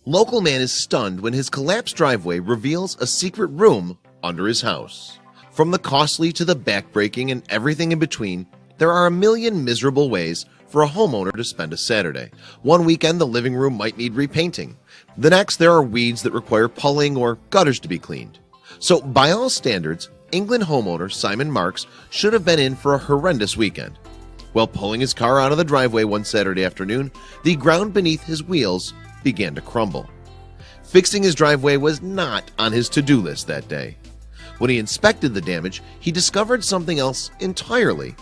Local man is stunned when his collapsed driveway reveals a secret room under his house. From the costly to the backbreaking and everything in between, there are a million miserable ways for a homeowner to spend a Saturday. One weekend the living room might need repainting. The next there are weeds that require pulling or gutters to be cleaned. So by all standards, England homeowner Simon Marks should have been in for a horrendous weekend. While pulling his car out of the driveway one Saturday afternoon, the ground beneath his wheels began to crumble. Fixing his driveway was not on his to-do list that day. When he inspected the damage, he discovered something else entirely,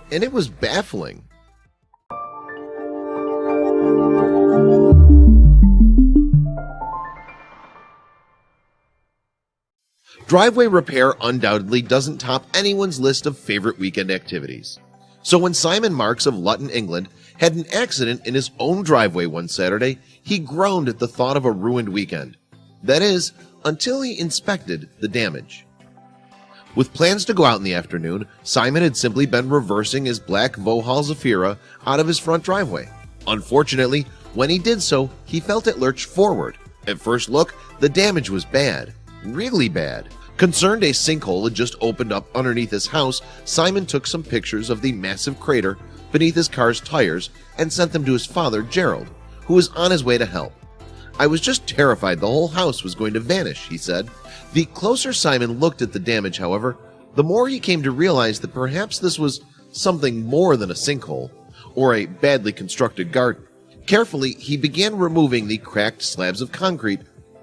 and it was baffling. Driveway repair undoubtedly doesn't top anyone's list of favorite weekend activities. So when Simon Marks of Luton, England, had an accident in his own driveway one Saturday, he groaned at the thought of a ruined weekend. That is, until he inspected the damage. With plans to go out in the afternoon, Simon had simply been reversing his black Vauxhall Zafira out of his front driveway. Unfortunately, when he did so, he felt it lurch forward. At first look, the damage was bad, really bad. Concerned a sinkhole had just opened up underneath his house, Simon took some pictures of the massive crater beneath his car's tires and sent them to his father, Gerald, who was on his way to help. "I was just terrified the whole house was going to vanish," he said. The closer Simon looked at the damage, however, the more he came to realize that perhaps this was something more than a sinkhole or a badly constructed garden. Carefully, he began removing the cracked slabs of concrete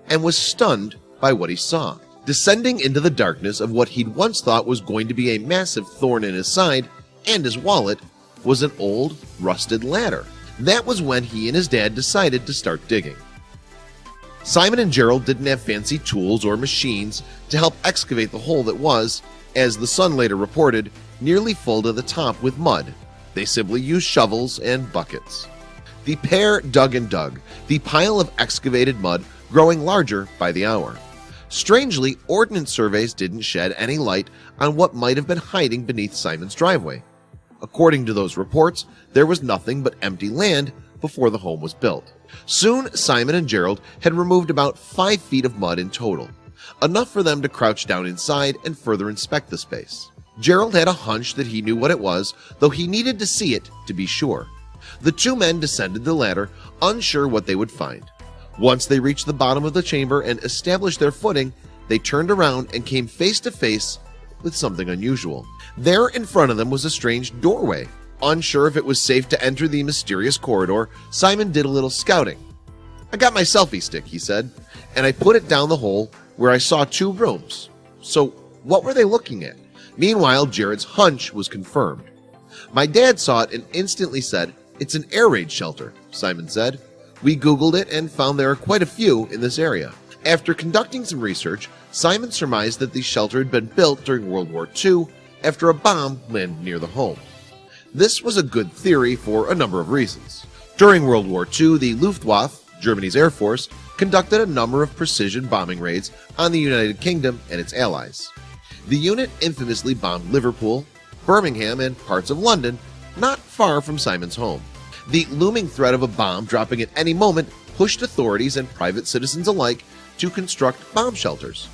and was stunned by what he saw. Descending into the darkness of what he'd once thought was going to be a massive thorn in his side and his wallet was an old, rusted ladder. That was when he and his dad decided to start digging. Simon and Gerald didn't have fancy tools or machines to help excavate the hole that was, as the Sun later reported, nearly full to the top with mud. They simply used shovels and buckets. The pair dug and dug, the pile of excavated mud growing larger by the hour. Strangely, ordnance surveys didn't shed any light on what might have been hiding beneath Simon's driveway. According to those reports, there was nothing but empty land before the home was built. Soon, Simon and Gerald had removed about 5 feet of mud in total, enough for them to crouch down inside and further inspect the space. Gerald had a hunch that he knew what it was, though he needed to see it to be sure. The two men descended the ladder, unsure what they would find. Once they reached the bottom of the chamber and established their footing, they turned around and came face to face with something unusual. There in front of them was a strange doorway. Unsure if it was safe to enter the mysterious corridor, Simon did a little scouting. "I got my selfie stick," he said, "and I put it down the hole where I saw 2 rooms. So what were they looking at?" Meanwhile, Jared's hunch was confirmed. "My dad saw it and instantly said, 'It's an air raid shelter,'" Simon said. "We Googled it and found there are quite a few in this area." After conducting some research, Simon surmised that the shelter had been built during World War II after a bomb landed near the home. This was a good theory for a number of reasons. During World War II, the Luftwaffe, Germany's Air Force, conducted a number of precision bombing raids on the United Kingdom and its allies. The unit infamously bombed Liverpool, Birmingham, and parts of London, not far from Simon's home. The looming threat of a bomb dropping at any moment pushed authorities and private citizens alike to construct bomb shelters.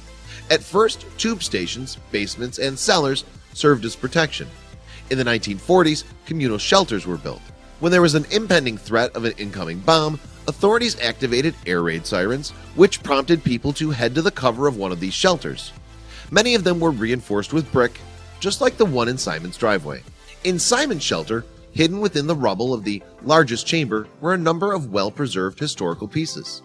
At first, tube stations, basements, and cellars served as protection. In the 1940s, communal shelters were built. When there was an impending threat of an incoming bomb, authorities activated air raid sirens, which prompted people to head to the cover of one of these shelters. Many of them were reinforced with brick, just like the one in Simon's driveway. In Simon's shelter, hidden within the rubble of the largest chamber, were a number of well-preserved historical pieces.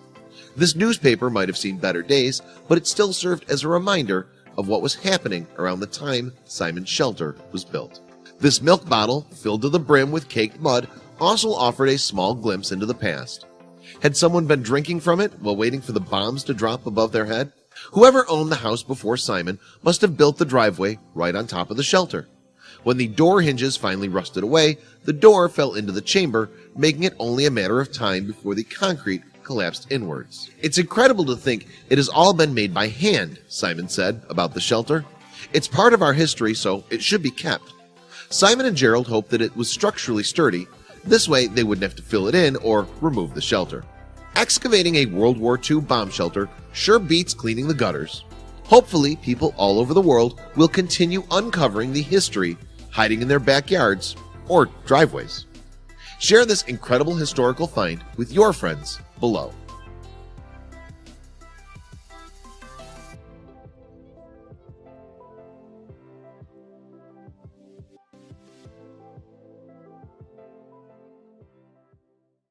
This newspaper might have seen better days, but it still served as a reminder of what was happening around the time Simon's shelter was built. This milk bottle, filled to the brim with caked mud, also offered a small glimpse into the past. Had someone been drinking from it while waiting for the bombs to drop above their head? Whoever owned the house before Simon must have built the driveway right on top of the shelter. When the door hinges finally rusted away, the door fell into the chamber, making it only a matter of time before the concrete collapsed inwards. "It's incredible to think it has all been made by hand," Simon said about the shelter. "It's part of our history, so it should be kept." Simon and Gerald hoped that it was structurally sturdy. This way they wouldn't have to fill it in or remove the shelter. Excavating a World War II bomb shelter sure beats cleaning the gutters. Hopefully, people all over the world will continue uncovering the history hiding in their backyards or driveways. Share this incredible historical find with your friends below.